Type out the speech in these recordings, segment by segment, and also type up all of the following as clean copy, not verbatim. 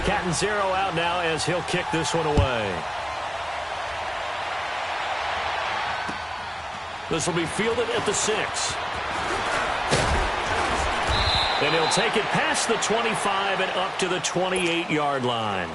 Cat and zero out now as he'll kick this one away. This will be fielded at the 6. And he'll take it past the 25 and up to the 28-yard line.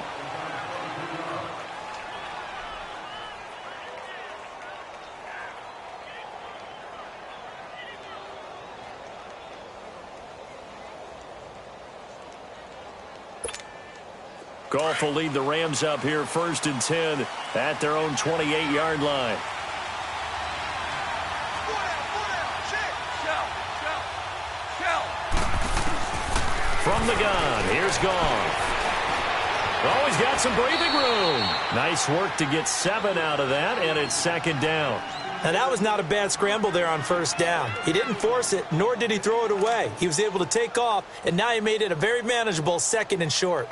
Goff will lead the Rams up here 1st and 10 at their own 28-yard line. From the gun, here's Goff. Oh, he's got some breathing room. Nice work to get 7 out of that, and it's 2nd down. Now, that was not a bad scramble there on 1st down. He didn't force it, nor did he throw it away. He was able to take off, and now he made it a very manageable 2nd and short.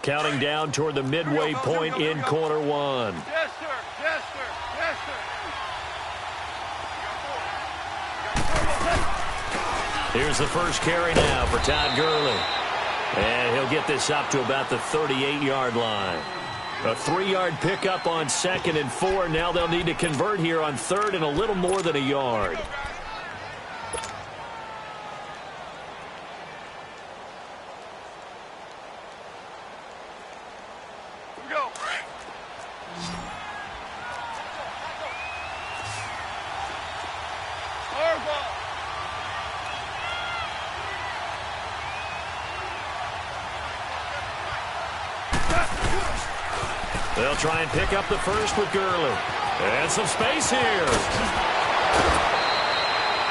Counting down toward the midway point in quarter 1. Yes, sir. Yes, sir. Yes, sir. Here's the first carry now for Todd Gurley. And he'll get this up to about the 38-yard line. A 3-yard pickup on 2nd and 4. Now they'll need to convert here on 3rd and a little more than a yard. They'll try and pick up the first with Gurley. And some space here.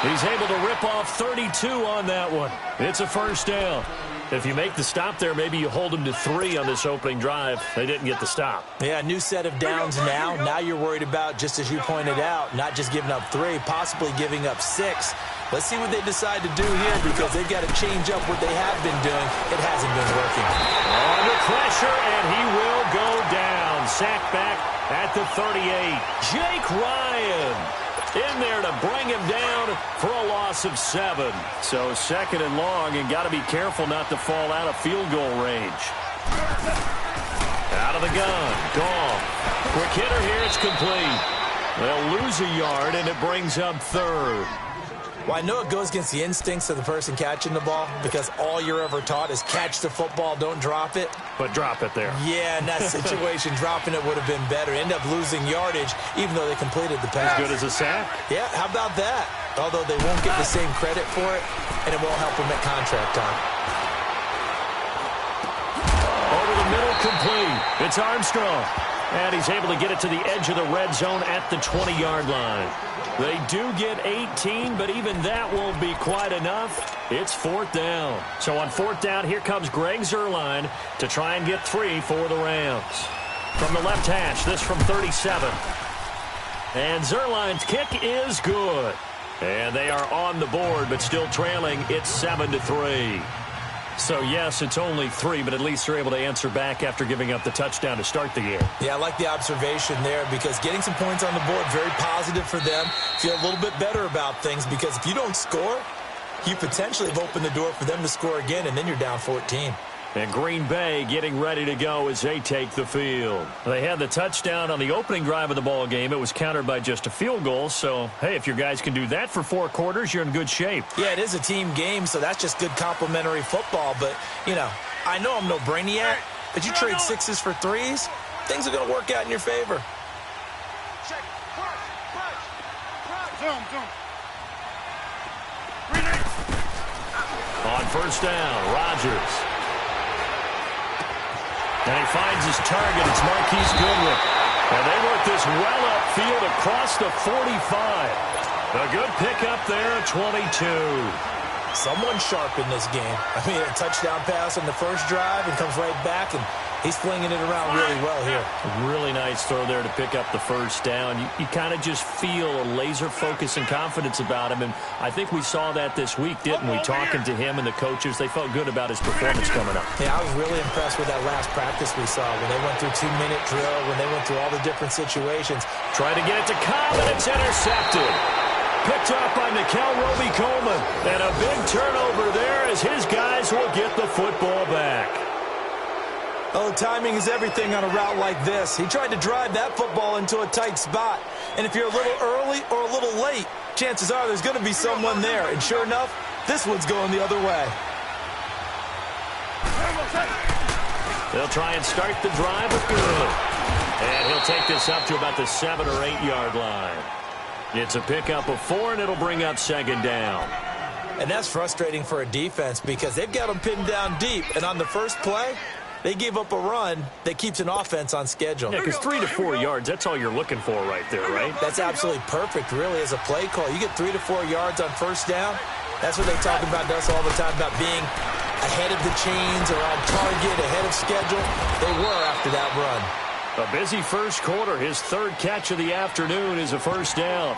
He's able to rip off 32 on that one. It's a 1st down. If you make the stop there, maybe you hold them to 3 on this opening drive. They didn't get the stop. Yeah, new set of downs now. Now you're worried about, just as you pointed out, not just giving up 3, possibly giving up 6. Let's see what they decide to do here, because they've got to change up what they have been doing. It hasn't been working. Under pressure, and he will go down. Sacked back at the 38. Jake Ryan in there to bring him down for a loss of 7. So 2nd and long, and got to be careful not to fall out of field goal range. Out of the gun. Goff. Quick hitter here. It's complete. They'll lose a yard, and it brings up 3rd. Well, I know it goes against the instincts of the person catching the ball, because all you're ever taught is catch the football, don't drop it. But drop it there. Yeah, in that situation, dropping it would have been better. End up losing yardage, even though they completed the pass. As good as a sack? Yeah, how about that? Although they won't get the same credit for it, and it won't help them at contract time. Over the middle, complete. It's Armstrong. And he's able to get it to the edge of the red zone at the 20-yard line. They do get 18, but even that won't be quite enough. It's 4th down. So on 4th down, here comes Greg Zuerlein to try and get 3 for the Rams. From the left hash, this from 37. And Zuerlein's kick is good. And they are on the board, but still trailing. It's 7-3. So, yes, it's only 3, but at least they're able to answer back after giving up the touchdown to start the game. Yeah, I like the observation there, because getting some points on the board, very positive for them. Feel a little bit better about things, because if you don't score, you potentially have opened the door for them to score again, and then you're down 14. And Green Bay getting ready to go as they take the field. They had the touchdown on the opening drive of the ball game. It was countered by just a field goal. So, hey, if your guys can do that for 4 quarters, you're in good shape. Yeah, it is a team game, so that's just good complementary football. But, you know, I know I'm no brainiac, but you trade 6s for 3s, things are going to work out in your favor. Check. Zoom. On 1st down, Rodgers. And he finds his target. It's Marquise Goodwin. And they work this well upfield across the 45. A good pickup there at 22. Someone sharp in this game. I mean, a touchdown pass on the first drive and comes right back, and he's flinging it around really well here. A really nice throw there to pick up the 1st down. You kind of just feel a laser focus and confidence about him, and I think we saw that this week, didn't we? Talking to him and the coaches, they felt good about his performance coming up. Yeah, I was really impressed with that last practice we saw when they went through 2-minute drill, when they went through all the different situations. Trying to get it to Cobb, and it's intercepted. Picked up by Nickel Roby-Coleman. And a big turnover there as his guys Rams will get the football back. Oh, timing is everything on a route like this. He tried to drive that football into a tight spot. And if you're a little early or a little late, chances are there's going to be someone there. And sure enough, this one's going the other way. They'll try and start the drive with Gurley. And he'll take this up to about the 7 or 8 yard line. It's a pickup of 4, and it'll bring up second down. And that's frustrating for a defense because they've got them pinned down deep. And on the first play, they gave up a run that keeps an offense on schedule. Yeah, because 3 to 4 yards, that's all you're looking for right there, right? That's absolutely perfect, really, as a play call. You get 3 to 4 yards on first down. That's what they talk about to us all the time, about being ahead of the chains or on target, ahead of schedule. They were after that run. A busy first quarter. His 3rd catch of the afternoon is a first down.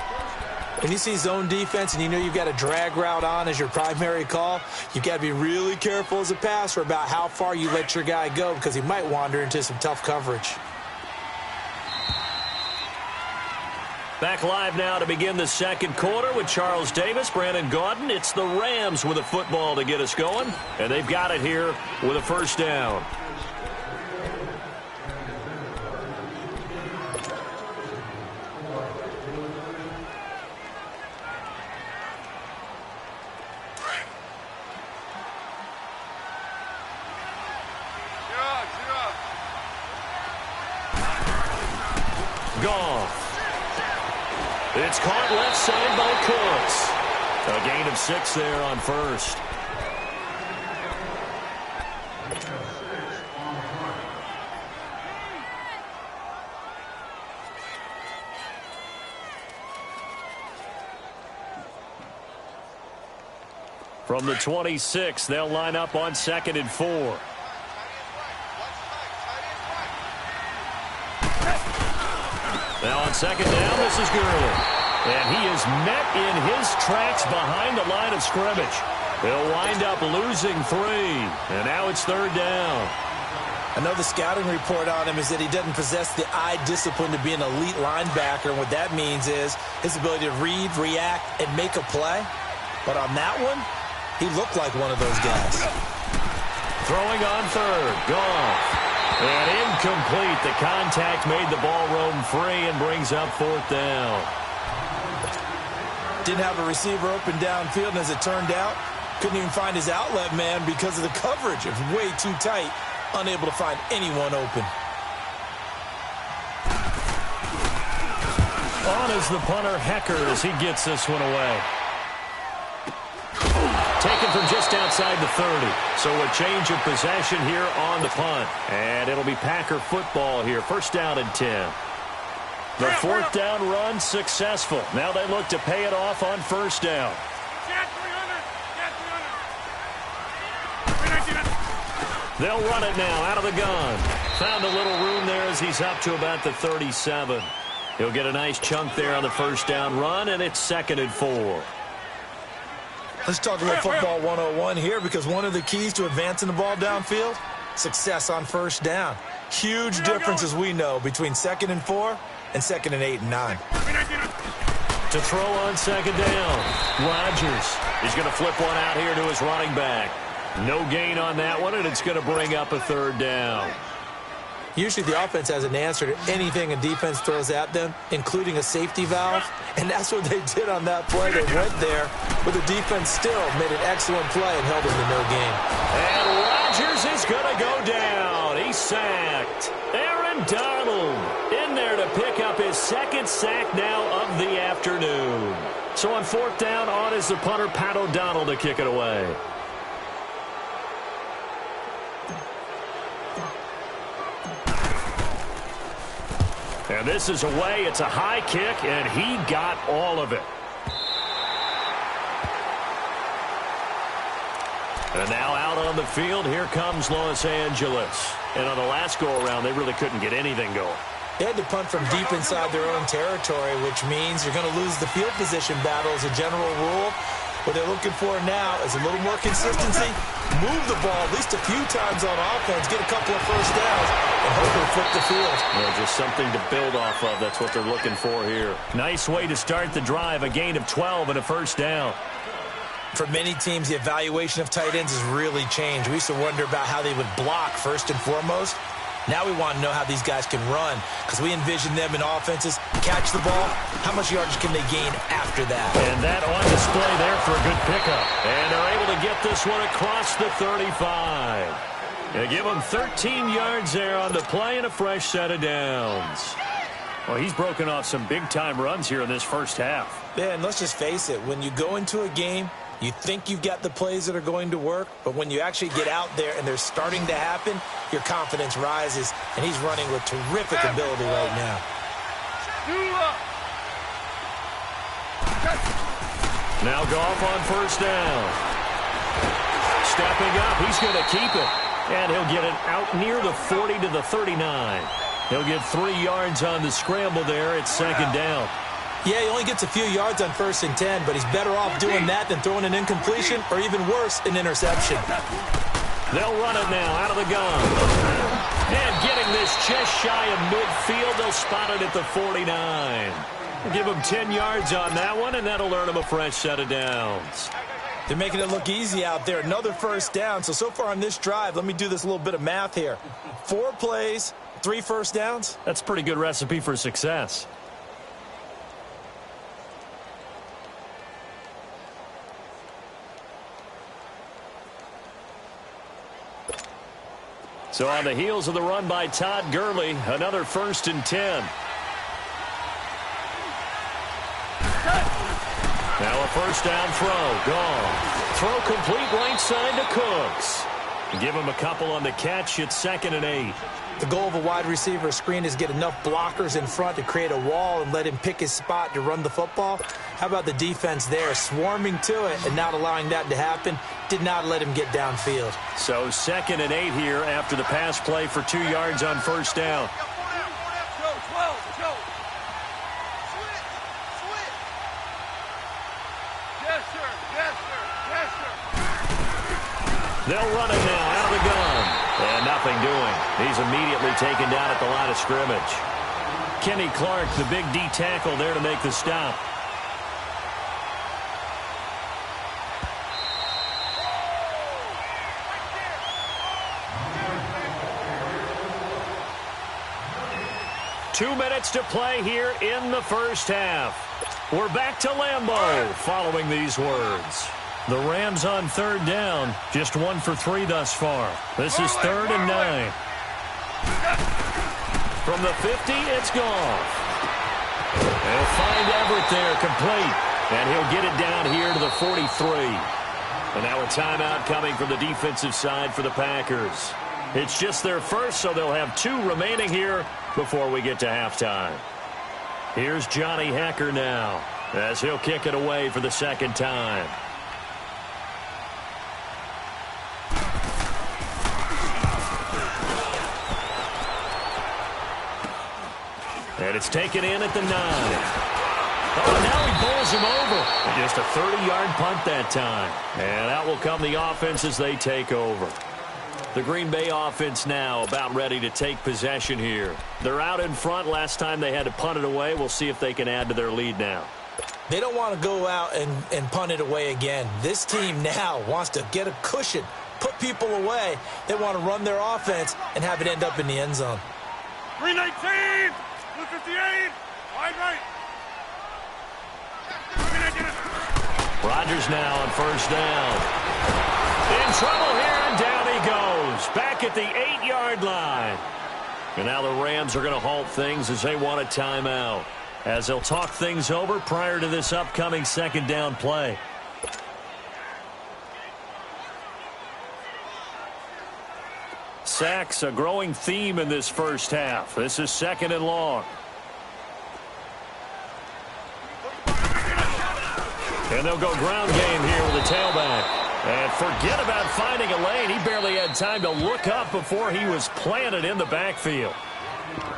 When you see zone defense and you know you've got a drag route on as your primary call, you've got to be really careful as a passer about how far you let your guy go because he might wander into some tough coverage. Back live now to begin the second quarter with Charles Davis, Brandon Gaudin. It's the Rams with a football to get us going, and they've got it here with a first down. Goff. It's caught left side by Cooks. A gain of 6 there on first. From the 26, they'll line up on 2nd and 4. Now on second down, this is Gurley. And he is met in his tracks behind the line of scrimmage. He'll wind up losing 3. And now it's 3rd down. I know the scouting report on him is that he doesn't possess the eye discipline to be an elite linebacker. And what that means is his ability to read, react, and make a play. But on that one, he looked like one of those guys. Throwing on 3rd. Goff. And incomplete. The contact made the ball roam free and brings up 4th down. Didn't have a receiver open downfield, and as it turned out, couldn't even find his outlet man because of the coverage. It was way too tight, unable to find anyone open. On is the punter, Hecker, as he gets this one away. Taken from just outside the 30. So a change of possession here on the punt. And it'll be Packer football here. First down and 10. The 4th down run successful. Now they look to pay it off on first down. They'll run it now out of the gun. Found a little room there as he's up to about the 37. He'll get a nice chunk there on the first down run, and it's 2nd and 4. Let's talk about football 101 here because one of the keys to advancing the ball downfield, success on first down. Huge difference, as we know, between 2nd and 4 and 2nd and 8 and 9. To throw on second down, Rodgers. He's going to flip one out here to his running back. No gain on that one, and it's going to bring up a 3rd down. Usually the offense has an answer to anything a defense throws at them, including a safety valve, and that's what they did on that play. They went there, but the defense still made an excellent play and held them to no gain. And Rodgers is going to go down. He's sacked. Aaron Donald in there to pick up his 2nd sack now of the afternoon. So on 4th down, on is the punter, Pat O'Donnell, to kick it away. And this is away. It's a high kick, and he got all of it. And now out on the field, here comes Los Angeles. And on the last go-around, they really couldn't get anything going. They had to punt from deep inside their own territory, which means you're going to lose the field position battle as a general rule. What they're looking for now is a little more consistency, move the ball at least a few times on offense, get a couple of first downs, and hopefully flip the field. Yeah, just something to build off of. That's what they're looking for here. Nice way to start the drive, a gain of 12 and a first down. For many teams, the evaluation of tight ends has really changed. We used to wonder about how they would block first and foremost. Now we want to know how these guys can run because we envision them in offenses, catch the ball, how much yardage can they gain after that? And that on display there for a good pickup. And they're able to get this one across the 35. They give them 13 yards there on the play and a fresh set of downs. Well, he's broken off some big-time runs here in this first half. Yeah, and let's just face it, when you go into a game, you think you've got the plays that are going to work, but when you actually get out there and they're starting to happen, your confidence rises, and he's running with terrific ability right now. Now Goff on first down. Stepping up, he's going to keep it, and he'll get it out near the 40 to the 39. He'll get 3 yards on the scramble there. It's second down. Yeah, he only gets a few yards on 1st and 10, but he's better off doing that than throwing an incompletion or even worse, an interception. They'll run it now out of the gun. And getting this just shy of midfield, they'll spot it at the 49. We'll give him 10 yards on that one, and that'll earn him a fresh set of downs. They're making it look easy out there. Another first down. So far on this drive, let me do this little bit of math here. 4 plays, 3 first downs. That's a pretty good recipe for success. So on the heels of the run by Todd Gurley, another 1st and 10. Now a first down throw, gone. Throw complete right side to Cooks. Give him a couple on the catch. It's 2nd and 8. The goal of a wide receiver screen is get enough blockers in front to create a wall and let him pick his spot to run the football. How about the defense there, swarming to it and not allowing that to happen? Did not let him get downfield. So 2nd and 8 here after the pass play for 2 yards on first down. They'll run it now out of the gun. And nothing doing. He's immediately taken down at the line of scrimmage. Kenny Clark, the big D tackle there to make the stop. Two minutes to play here in the first half. We're back to Lambeau following these words. The Rams on 3rd down, just 1 for 3 thus far. This is 3rd and 9. From the 50, it's Goff. They'll find Everett there, complete. And he'll get it down here to the 43. And now a timeout coming from the defensive side for the Packers. It's just their first, so they'll have 2 remaining here before we get to halftime. Here's Johnny Hecker now, as he'll kick it away for the 2nd time. And it's taken in at the 9. Oh, now he bowls him over. Just a 30-yard punt that time. And out will come the offense as they take over. The Green Bay offense now about ready to take possession here. They're out in front. Last time they had to punt it away. We'll see if they can add to their lead now. They don't want to go out and punt it away again. This team now wants to get a cushion, put people away. They want to run their offense and have it end up in the end zone. 319! 258! Wide right! Rodgers now on first down. In trouble here, and down he goes. Back at the 8-yard line. And now the Rams are going to halt things as they want a timeout, as they'll talk things over prior to this upcoming 2nd down play. Sacks, a growing theme in this first half. This is 2nd and long. And they'll go ground game here with a tailback. And forget about finding a lane. He barely had time to look up before he was planted in the backfield.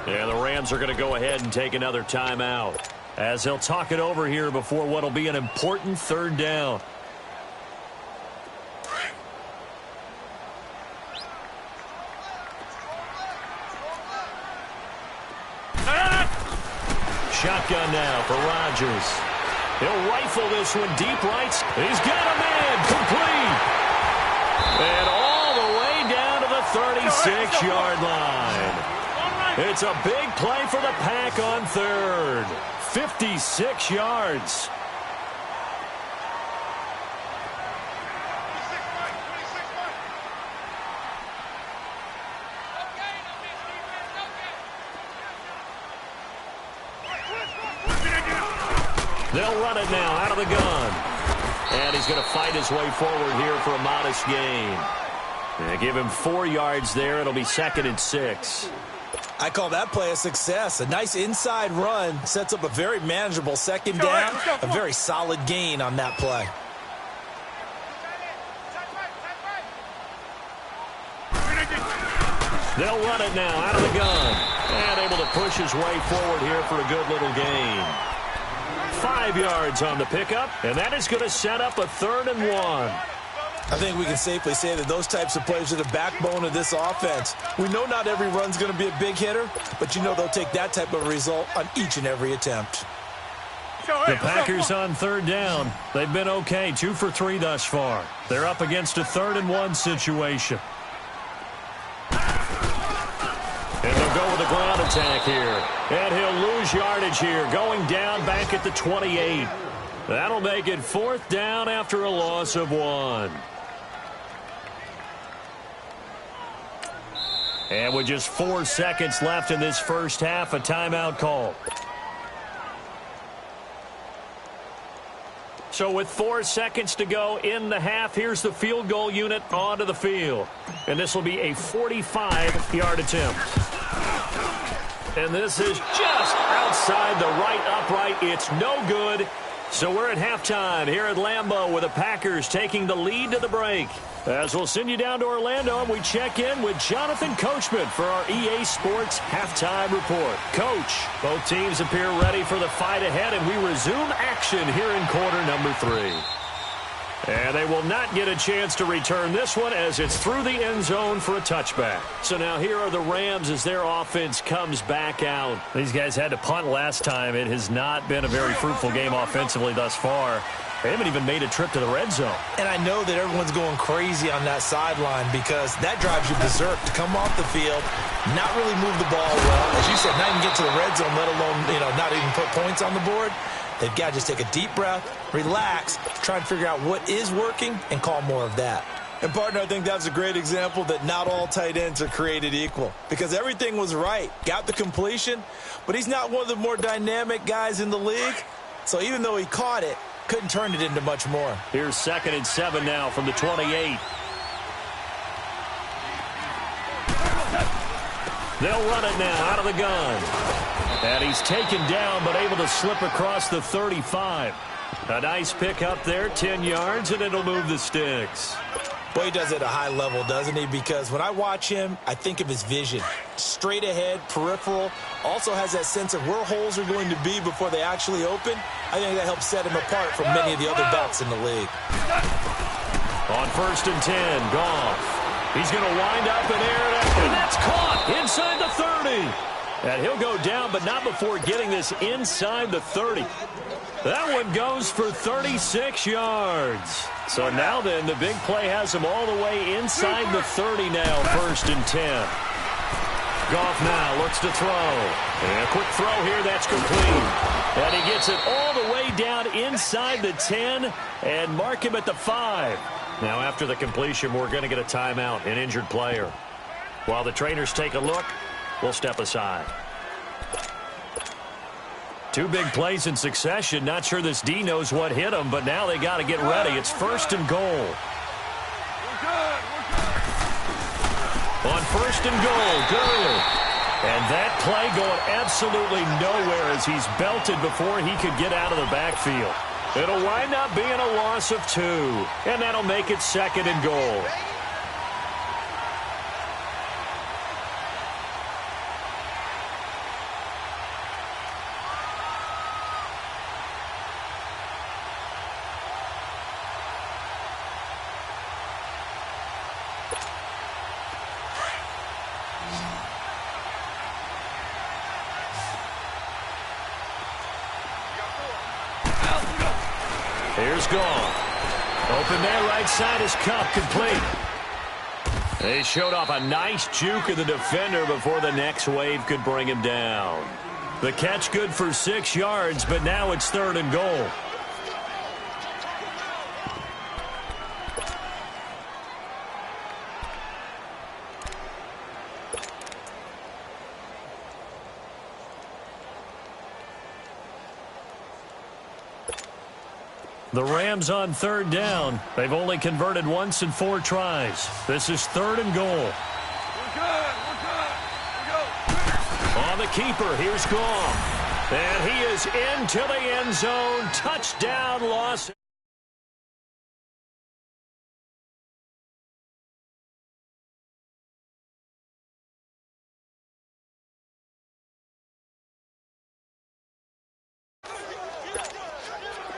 And the Rams are going to go ahead and take another timeout, as they'll talk it over here before what will be an important 3rd down. Shotgun now for Rodgers. He'll rifle this one deep right. He's got a man. Complete. And all the way down to the 36-yard line. It's a big play for the Pack on third. 56 yards. They'll run it now out of the gun. And he's going to fight his way forward here for a modest gain. They give him 4 yards there. It'll be 2nd and 6. I call that play a success. A nice inside run sets up a very manageable second down. A very solid gain on that play. They'll run it now out of the gun. And able to push his way forward here for a good little gain. 5 yards on the pickup, and that is going to set up a 3rd and 1. I think we can safely say that those types of plays are the backbone of this offense. We know not every run's going to be a big hitter, but you know they'll take that type of result on each and every attempt. The Packers on 3rd down. They've been okay, 2 for 3 thus far. They're up against a 3rd and 1 situation. And they'll go with a ground attack here. And he'll lose yardage here, going down back at the 28. That'll make it 4th down after a loss of 1. And with just 4 seconds left in this first half, a timeout call. So with 4 seconds to go in the half, here's the field goal unit onto the field. And this will be a 45-yard attempt. And this is just outside the right upright. It's no good. So we're at halftime here at Lambeau with the Packers taking the lead to the break. As we'll send you down to Orlando, and we check in with Jonathan Coachman for our EA Sports Halftime Report. Coach, both teams appear ready for the fight ahead, and we resume action here in quarter number 3. And they will not get a chance to return this one as it's through the end zone for a touchback. So now here are the Rams as their offense comes back out. These guys had to punt last time. It has not been a very fruitful game offensively thus far. They haven't even made a trip to the red zone. And I know that everyone's going crazy on that sideline because that drives you berserk to come off the field, not really move the ball well. As you said, not even get to the red zone, let alone, not even put points on the board. They've got to just take a deep breath, relax, try and figure out what is working, and call more of that. And, partner, I think that's a great example that not all tight ends are created equal because everything was right. Got the completion, but he's not one of the more dynamic guys in the league. So even though he caught it, couldn't turn it into much more. Here's 2nd and 7 now from the 28. They'll run it now out of the gun. And he's taken down but able to slip across the 35. A nice pick up there, 10 yards, and it'll move the sticks. Well, he does it at a high level, doesn't he? Because when I watch him, I think of his vision. Straight ahead, peripheral, also has that sense of where holes are going to be before they actually open. I think that helps set him apart from many of the other backs in the league. On 1st and 10, Goff. He's going to wind up in air, and that's caught inside the 30. And he'll go down, but not before getting this inside the 30. That one goes for 36 yards. So now then, the big play has him all the way inside the 30 now, 1st and 10. Goff now looks to throw. And a quick throw here, that's complete. And he gets it all the way down inside the 10 and mark him at the 5. Now after the completion, we're going to get a timeout, an injured player. While the trainers take a look, we'll step aside. 2 big plays in succession. Not sure this D knows what hit him, but now they got to get ready. It's 1st and goal. On 1st and goal, Gurley. And that play going absolutely nowhere as he's belted before he could get out of the backfield. It'll wind up being a loss of 2, and that'll make it 2nd and goal. Here's Goff. Open there, right side is Cup, complete. They showed off a nice juke of the defender before the next wave could bring him down. The catch good for 6 yards, but now it's 3rd and goal. The Rams on 3rd down. They've only converted once in 4 tries. This is 3rd and goal. We're good. We go. On the keeper, here's Goff. And he is into the end zone. Touchdown, loss.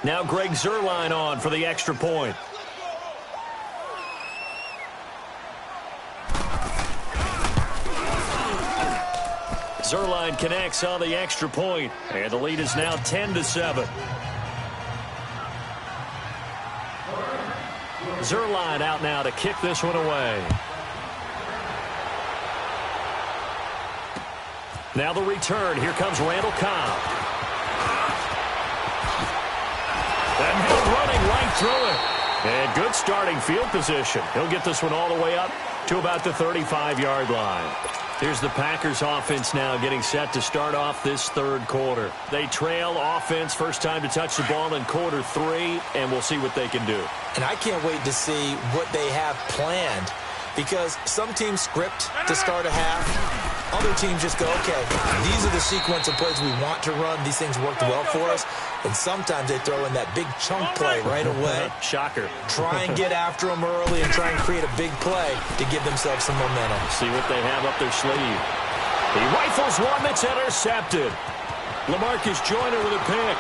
Now Greg Zuerlein on for the extra point. Zuerlein connects on the extra point, and the lead is now 10-7. Zuerlein out now to kick this one away. Now the return. Here comes Randall Cobb. And he'll running right through it. And good starting field position. He'll get this one all the way up to about the 35-yard line. Here's the Packers offense now getting set to start off this 3rd quarter. They trail offense, first time to touch the ball in quarter 3, and we'll see what they can do. And I can't wait to see what they have planned, because some teams script to start a half. Other teams just go, okay, these are the sequence of plays we want to run. These things worked well for us. And sometimes they throw in that big chunk play right away. Shocker. Try and get after them early and try and create a big play to give themselves some momentum. See what they have up their sleeve. He rifles one that's intercepted. LaMarcus Joyner with a pick.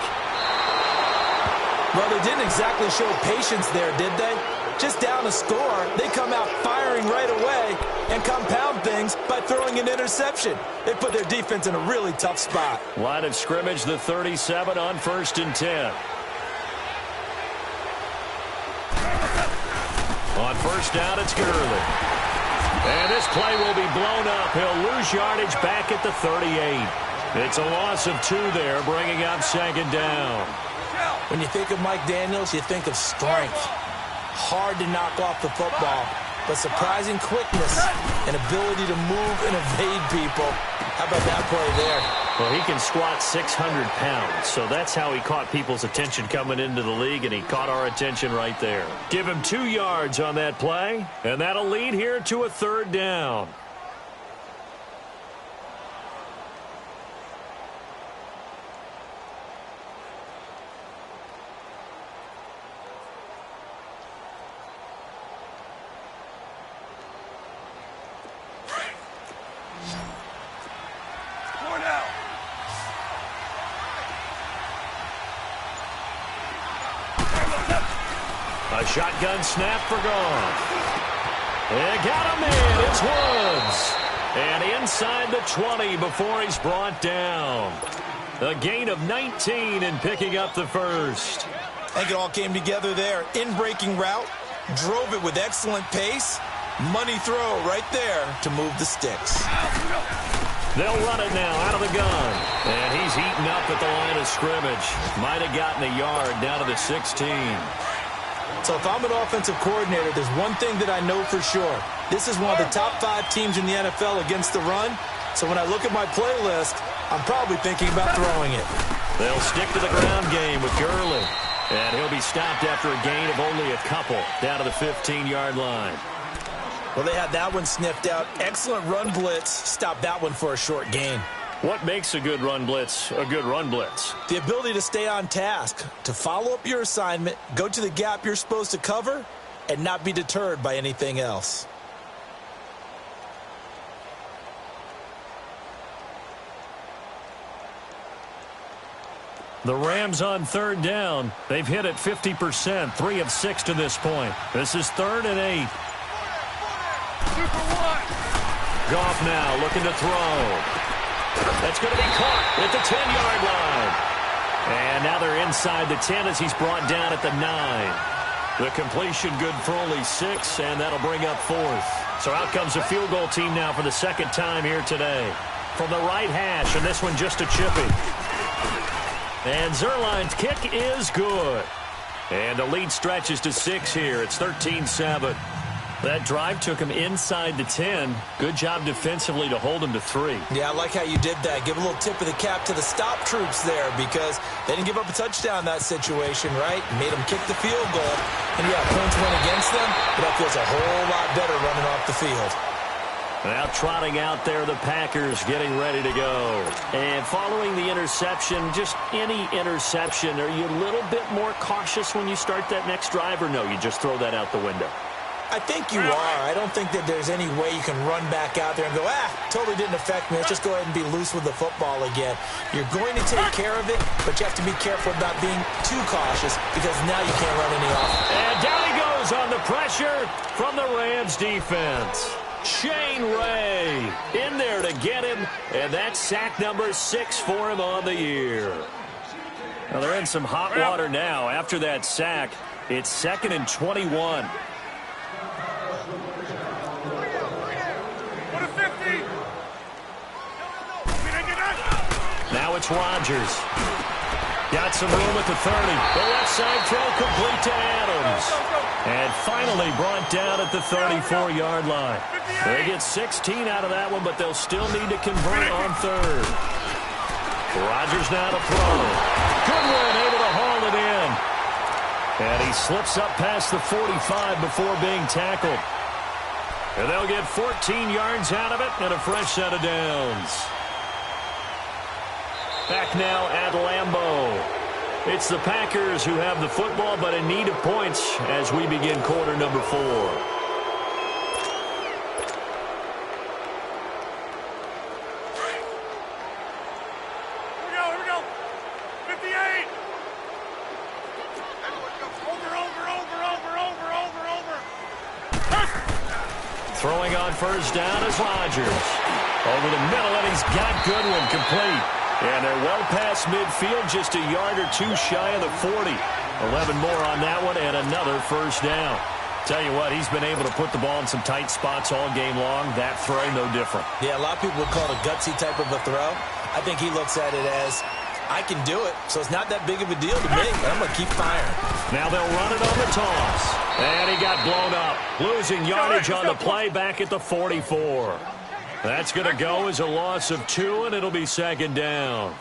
Well, they didn't exactly show patience there, did they? Just down a score, they come out firing right away and compound things by throwing an interception. They put their defense in a really tough spot. Line of scrimmage, the 37 on 1st and 10. On 1st down, it's Gurley. And this play will be blown up. He'll lose yardage back at the 38. It's a loss of 2 there, bringing up 2nd down. When you think of Mike Daniels, you think of strength. Hard to knock off the football, but surprising quickness and ability to move and evade people. How about that play there? Well, he can squat 600 pounds, so that's how he caught people's attention coming into the league, and he caught our attention right there. Give him 2 yards on that play, and that'll lead here to a 3rd down. A shotgun snap for Goff. They got him in. It's Woods. And inside the 20 before he's brought down. A gain of 19 and picking up the first. I think it all came together there. In-breaking route. Drove it with excellent pace. Money throw right there to move the sticks. They'll run it now out of the gun. And he's eaten up at the line of scrimmage. Might have gotten a yard down to the 16. So if I'm an offensive coordinator, there's one thing that I know for sure. This is one of the top 5 teams in the NFL against the run. So when I look at my playlist, I'm probably thinking about throwing it. They'll stick to the ground game with Gurley. And he'll be stopped after a gain of only a couple down to the 15-yard line. Well, they had that one sniffed out. Excellent run blitz. Stop that one for a short gain. What makes a good run blitz a good run blitz? The ability to stay on task, to follow up your assignment, go to the gap you're supposed to cover, and not be deterred by anything else. The Rams on 3rd down. They've hit it 50%, 3 of 6 to this point. This is 3rd and 8. Goff now looking to throw. That's going to be caught at the 10-yard line. And now they're inside the 10 as he's brought down at the 9. The completion good for only 6, and that'll bring up 4th. So out comes a field goal team now for the second time here today. From the right hash, and this one just a chippy. And Zerline's kick is good. And the lead stretches to 6 here. It's 13-7. That drive took him inside the 10. Good job defensively to hold him to 3. Yeah, I like how you did that. Give a little tip of the cap to the stop troops there because they didn't give up a touchdown in that situation, right? Made them kick the field goal. And, yeah, points went against them, but that feels a whole lot better running off the field. Now trotting out there, the Packers getting ready to go. And following the interception, just any interception, are you a little bit more cautious when you start that next drive, or no, you just throw that out the window? I think you are. I don't think that there's any way you can run back out there and go, totally didn't affect me. Let's just go ahead and be loose with the football again. You're going to take care of it, but you have to be careful about being too cautious because now you can't run any off. And down he goes on the pressure from the Rams defense. Shane Ray in there to get him, and that's sack number 6 for him on the year. Now they're in some hot water now. After that sack, it's 2nd and 21. Now it's Rodgers. Got some room at the 30. The left side throw complete to Adams. And finally brought down at the 34-yard line. They get 16 out of that one, but they'll still need to convert on 3rd. Rodgers now to throw. Goodwin able to haul it in. And he slips up past the 45 before being tackled. And they'll get 14 yards out of it and a fresh set of downs. Back now at Lambeau. It's the Packers who have the football, but in need of points as we begin quarter number 4. Here we go. 58. Over. Throwing on first down is Rodgers. Over the middle, and he's got Goodwin complete. And they're well past midfield, just a yard or 2 shy of the 40. 11 more on that one, and another first down. Tell you what, he's been able to put the ball in some tight spots all game long. That throw, no different. Yeah, a lot of people would call it a gutsy type of a throw. I think he looks at it as, I can do it, so it's not that big of a deal to me, but I'm going to keep firing. Now they'll run it on the toss. And he got blown up, losing yardage on the play back at the 44. That's going to go as a loss of 2, and it'll be 2nd down.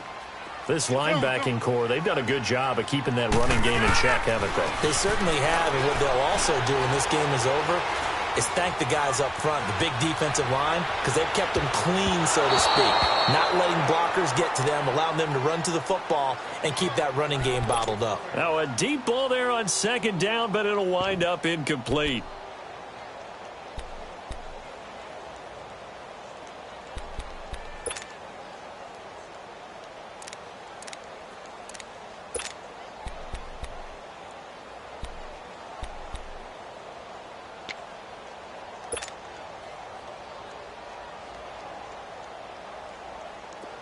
This linebacking core, they've done a good job of keeping that running game in check, haven't they? They certainly have, and what they'll also do when this game is over is thank the guys up front, the big defensive line, because they've kept them clean, so to speak. Not letting blockers get to them, allowing them to run to the football and keep that running game bottled up. Now a deep ball there on 2nd down, but it'll wind up incomplete.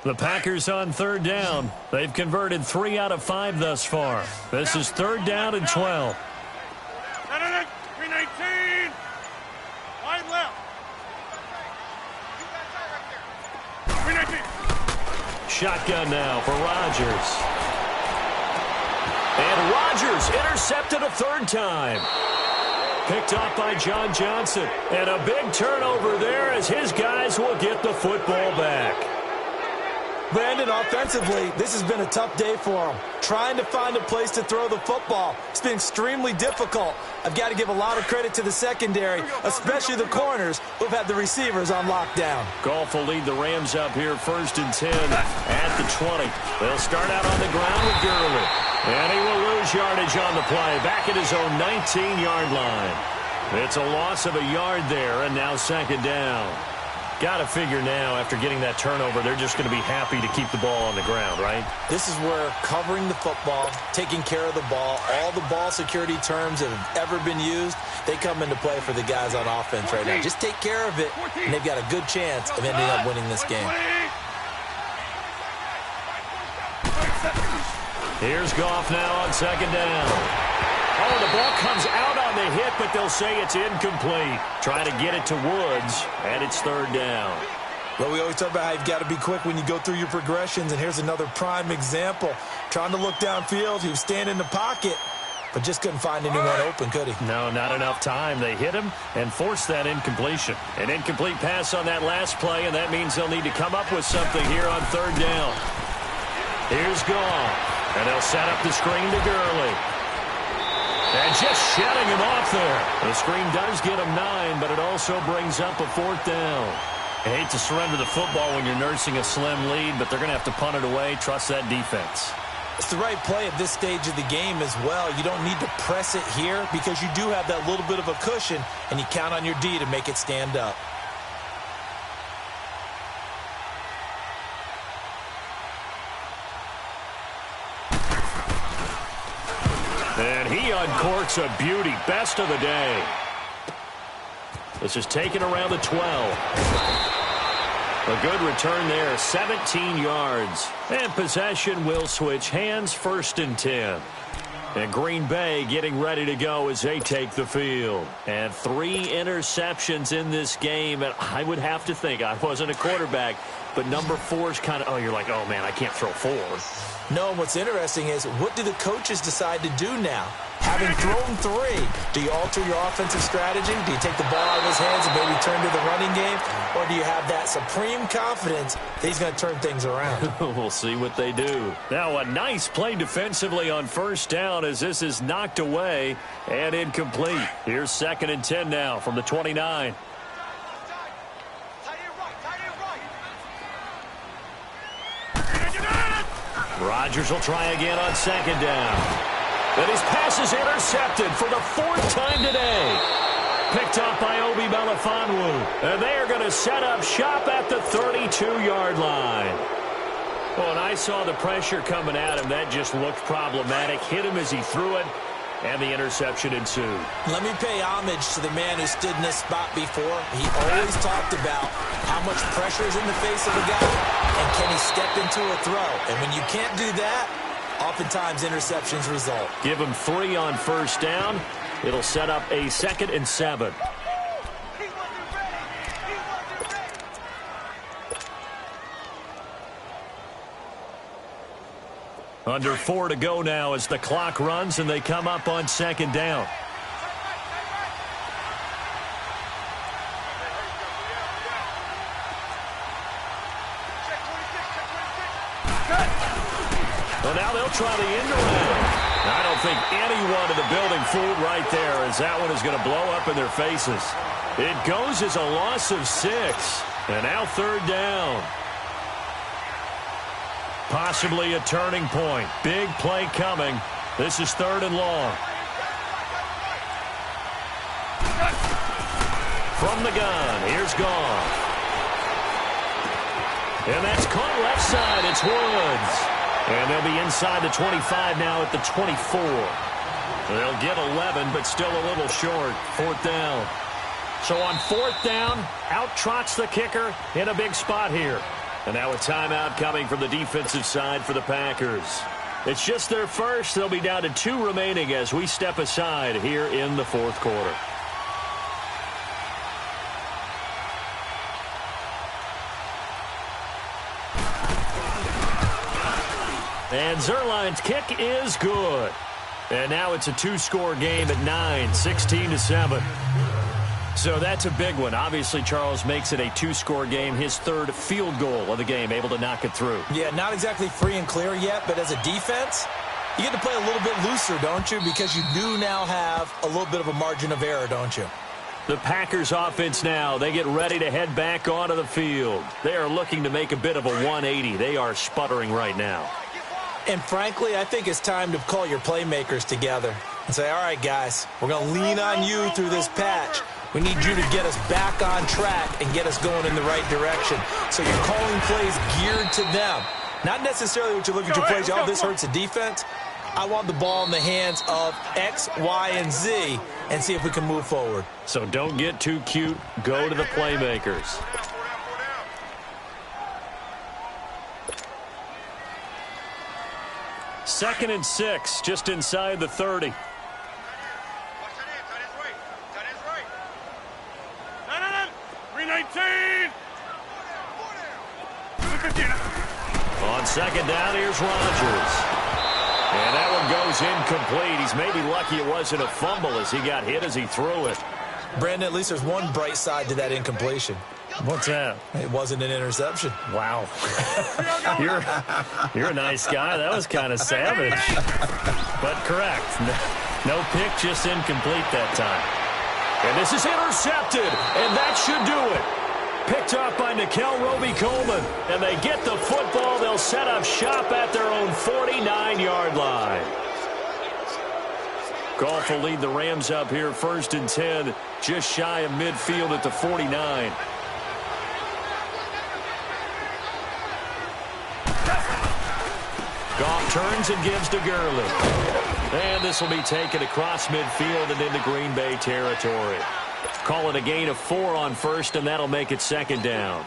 The Packers on 3rd down. They've converted 3 out of 5 thus far. This is 3rd down and 12. 319. Wide left. 319. Shotgun now for Rodgers. And Rodgers intercepted a 3rd time. Picked off by John Johnson. And a big turnover there as his guys will get the football back. Brandon, offensively, this has been a tough day for them. Trying to find a place to throw the football. It's been extremely difficult. I've got to give a lot of credit to the secondary, especially the corners who've had the receivers on lockdown. Goff will lead the Rams up here 1st and 10 at the 20. They'll start out on the ground with Gurley. And he will lose yardage on the play, back at his own 19-yard line. It's a loss of a yard there, and now 2nd down. Got to figure now, after getting that turnover, they're just going to be happy to keep the ball on the ground, right? This is where covering the football, taking care of the ball, all the ball security terms that have ever been used, they come into play for the guys on offense right now. Just take care of it, and they've got a good chance of ending up winning this game. Here's Goff now on second down. Oh, the ball comes out on the hit, but they'll say it's incomplete. Trying to get it to Woods, and it's third down. Well, we always talk about how you've got to be quick when you go through your progressions, and here's another prime example. Trying to look downfield, he was standing in the pocket, but just couldn't find anyone open, could he? No, not enough time. They hit him and forced that incompletion. An incomplete pass on that last play, and that means they'll need to come up with something here on third down. Here's Goff, and they'll set up the screen to Gurley. And just shutting him off there. The screen does get him 9, but it also brings up a fourth down. I hate to surrender the football when you're nursing a slim lead, but they're going to have to punt it away. Trust that defense. It's the right play at this stage of the game as well. You don't need to press it here because you do have that little bit of a cushion, and you count on your D to make it stand up. And he uncorks a beauty. Best of the day. This is taken around the 12. A good return there, 17 yards. And possession will switch hands, 1st and 10. And Green Bay getting ready to go as they take the field. And 3 interceptions in this game. And I would have to think, I wasn't a quarterback, but number 4 is kind of, oh, you're like, oh, man, I can't throw 4. No, what's interesting is, what do the coaches decide to do now? Having thrown 3, do you alter your offensive strategy? Do you take the ball out of his hands and maybe turn to the running game? Or do you have that supreme confidence that he's going to turn things around? We'll see what they do. Now, a nice play defensively on first down as this is knocked away and incomplete. Here's 2nd and 10 now from the 29. Rodgers will try again on 2nd down. But his pass is intercepted for the 4th time today. Picked up by Obi Melifonwu. And they are going to set up shop at the 32-yard line. Well, and I saw the pressure coming at him. That just looked problematic. Hit him as he threw it, and the interception ensued. Let me pay homage to the man who stood in this spot before. He always talked about how much pressure is in the face of a guy, and can he step into a throw. And when you can't do that, oftentimes interceptions result. Give him 3 on first down. It'll set up a 2nd and 7. Under 4 to go now as the clock runs and they come up on 2nd down. Well, now they'll try the end around. I don't think anyone in the building fooled right there, as that one is going to blow up in their faces. It goes as a loss of 6. And now 3rd down. Possibly a turning point. Big play coming. This is 3rd and long. From the gun, here's Goff. And that's caught left side. It's Woods. And they'll be inside the 25 now at the 24. They'll get 11, but still a little short. 4th down. So on 4th down, out trots the kicker in a big spot here. And now a timeout coming from the defensive side for the Packers. It's just their first. They'll be down to 2 remaining as we step aside here in the 4th quarter. And Zerline's kick is good. And now it's a 2-score game at 9, 16-7. So that's a big one. Obviously, Charles makes it a 2-score game, his 3rd field goal of the game, able to knock it through. Yeah, not exactly free and clear yet, but as a defense, you get to play a little bit looser, don't you? Because you do now have a little bit of a margin of error, don't you? The Packers offense now, they get ready to head back onto the field. They are looking to make a bit of a 180. They are sputtering right now. And frankly, I think it's time to call your playmakers together and say, all right, guys, we're going to lean on you through this patch. We need you to get us back on track and get us going in the right direction. So you're calling plays geared to them. Not necessarily what you look at your plays, oh, this hurts the defense. I want the ball in the hands of X, Y, and Z and see if we can move forward. So don't get too cute. Go to the playmakers. 2nd and 6, just inside the 30. No. 319. 15. On 2nd down, here's Rodgers. And that one goes incomplete. He's maybe lucky it wasn't a fumble as he got hit as he threw it. Brandon, at least there's one bright side to that incompletion. What's that? It wasn't an interception. Wow. You're a nice guy. That was kind of savage. But correct. No pick, just incomplete that time. And this is intercepted, and that should do it. Picked off by Nikel Roby-Coleman. And they get the football. They'll set up shop at their own 49-yard line. Goff will lead the Rams up here 1st and 10, just shy of midfield at the 49. Goff turns and gives to Gurley. And this will be taken across midfield and into Green Bay territory. Call it a gain of 4 on 1st, and that'll make it 2nd down.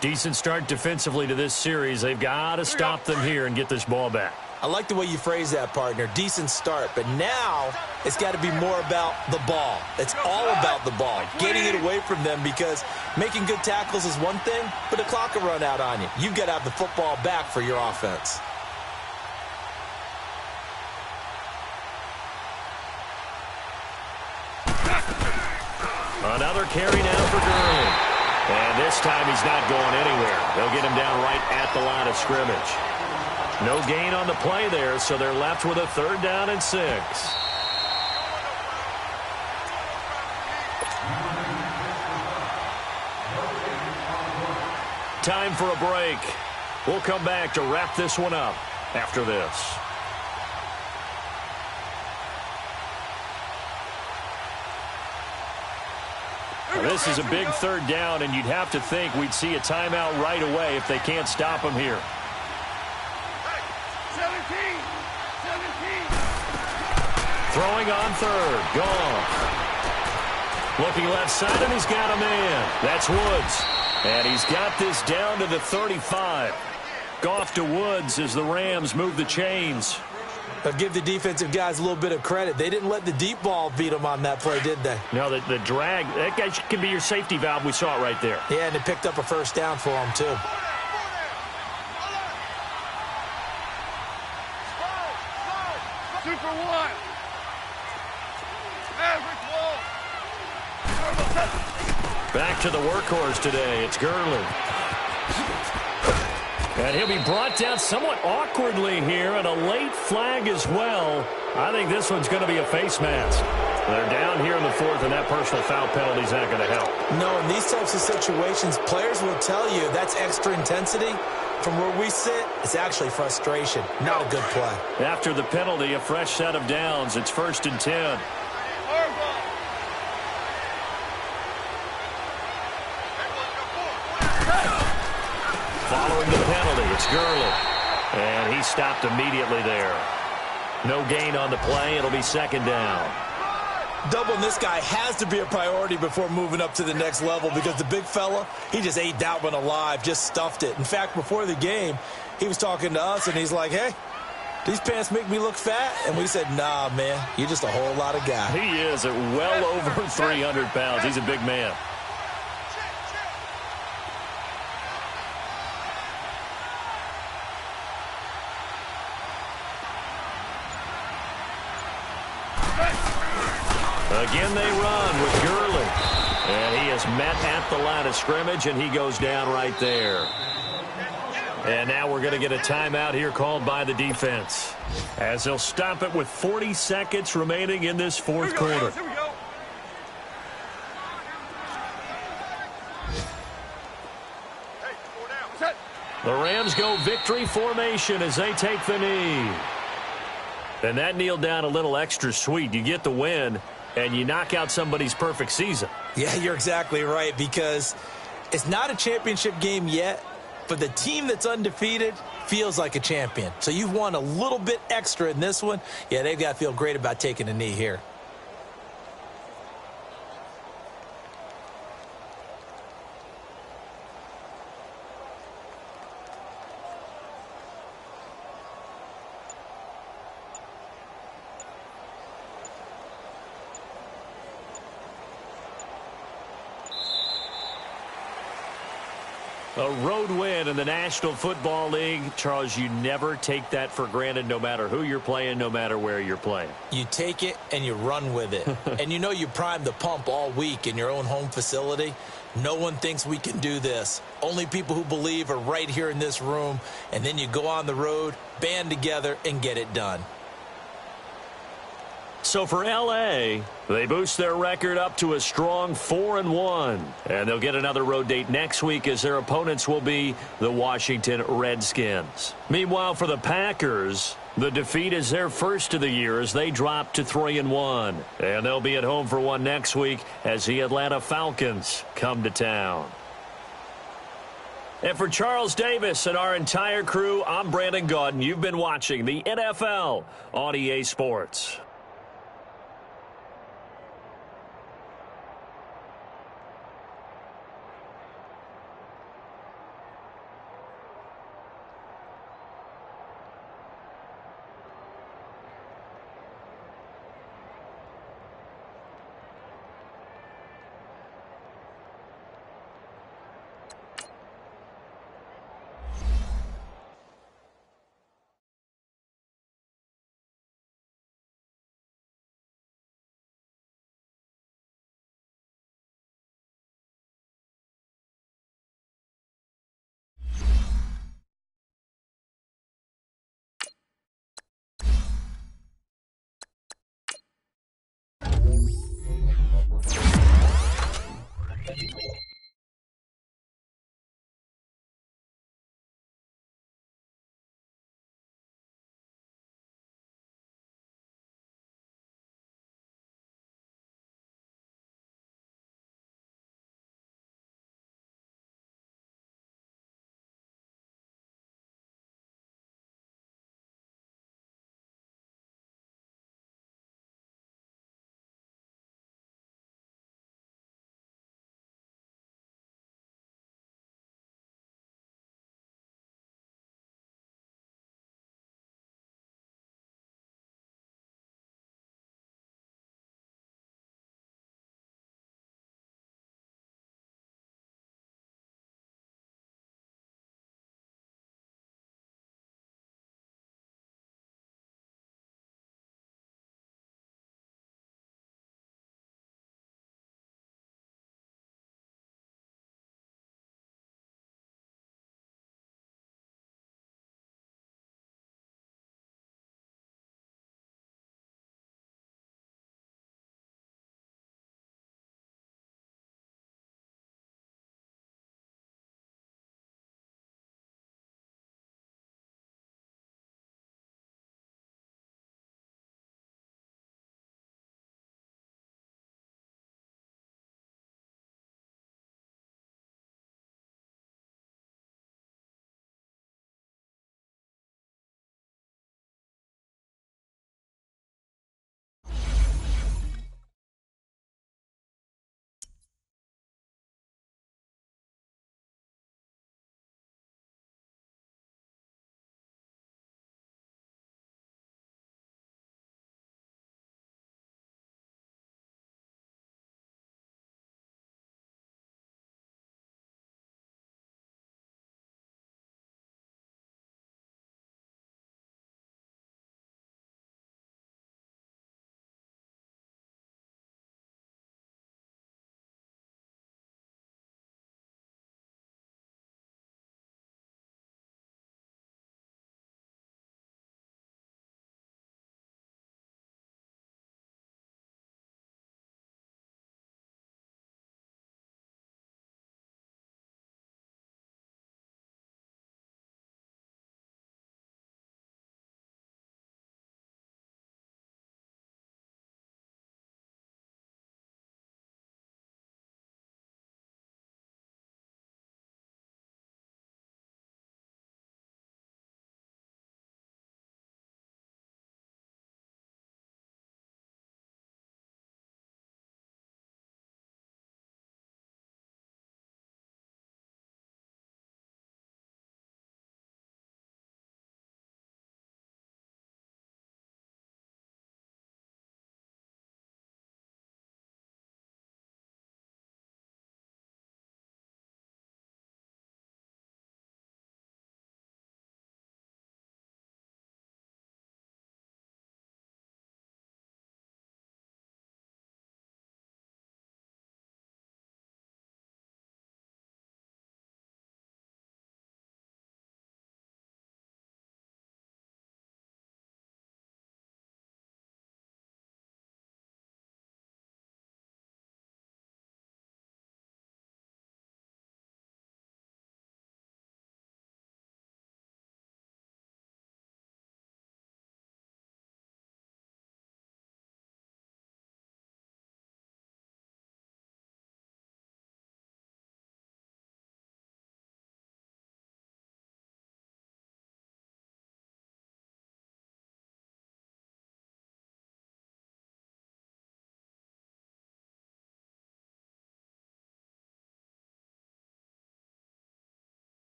Decent start defensively to this series. They've got to stop them here and get this ball back. I like the way you phrase that, partner. Decent start, but now it's got to be more about the ball. It's all about the ball, getting it away from them, because making good tackles is one thing, but the clock will run out on you. You've got to have the football back for your offense. Another carry now for Gurley. And this time he's not going anywhere. They'll get him down right at the line of scrimmage. No gain on the play there, so they're left with a 3rd down and 6. Time for a break. We'll come back to wrap this one up after this. This is a big 3rd down, and you'd have to think we'd see a timeout right away if they can't stop him here. 17. Throwing on 3rd. Goff. Looking left side, and he's got a man. That's Woods. And he's got this down to the 35. Goff to Woods as the Rams move the chains. But give the defensive guys a little bit of credit. They didn't let the deep ball beat them on that play, did they? No, the drag, that guy can be your safety valve. We saw it right there. Yeah, and they picked up a 1st down for him, too. Super 1. Average wall. Back to the workhorse today. It's Gurley. And he'll be brought down somewhat awkwardly here, and a late flag as well. I think this one's going to be a face mask. They're down here in the 4th, and that personal foul penalty is not going to help. No, in these types of situations, players will tell you that's extra intensity. From where we sit, it's actually frustration. Not a good play. After the penalty, a fresh set of downs. It's 1st and 10. Following the penalty, it's Gurley. And he stopped immediately there. No gain on the play. It'll be 2nd down. Doubling this guy has to be a priority before moving up to the next level, because the big fella, he just ate that one alive, just stuffed it. In fact, before the game, he was talking to us, and he's like, hey, these pants make me look fat? And we said, nah, man, you're just a whole lot of guy. He is at well over 300 pounds. He's a big man. Again, they run with Gurley. And he is met at the line of scrimmage, and he goes down right there. And now we're going to get a timeout here called by the defense, as they'll stop it with 40 seconds remaining in this 4th quarter. Here we go. The Rams go victory formation as they take the knee. And that kneel down a little extra sweet. You get the win, and you knock out somebody's perfect season. Yeah, you're exactly right, because it's not a championship game yet, but the team that's undefeated feels like a champion. So you've won a little bit extra in this one. Yeah, they've got to feel great about taking a knee here. A road win in the National Football League. Charles, you never take that for granted no matter who you're playing, no matter where you're playing. You take it and you run with it. And you know you primed the pump all week in your own home facility. No one thinks we can do this. Only people who believe are right here in this room. And then you go on the road, band together, and get it done. So for L.A., they boost their record up to a strong 4-1. And they'll get another road date next week as their opponents will be the Washington Redskins. Meanwhile, for the Packers, the defeat is their first of the year as they drop to 3-1. And they'll be at home for one next week as the Atlanta Falcons come to town. And for Charles Davis and our entire crew, I'm Brandon Gaudin. You've been watching the NFL on EA Sports.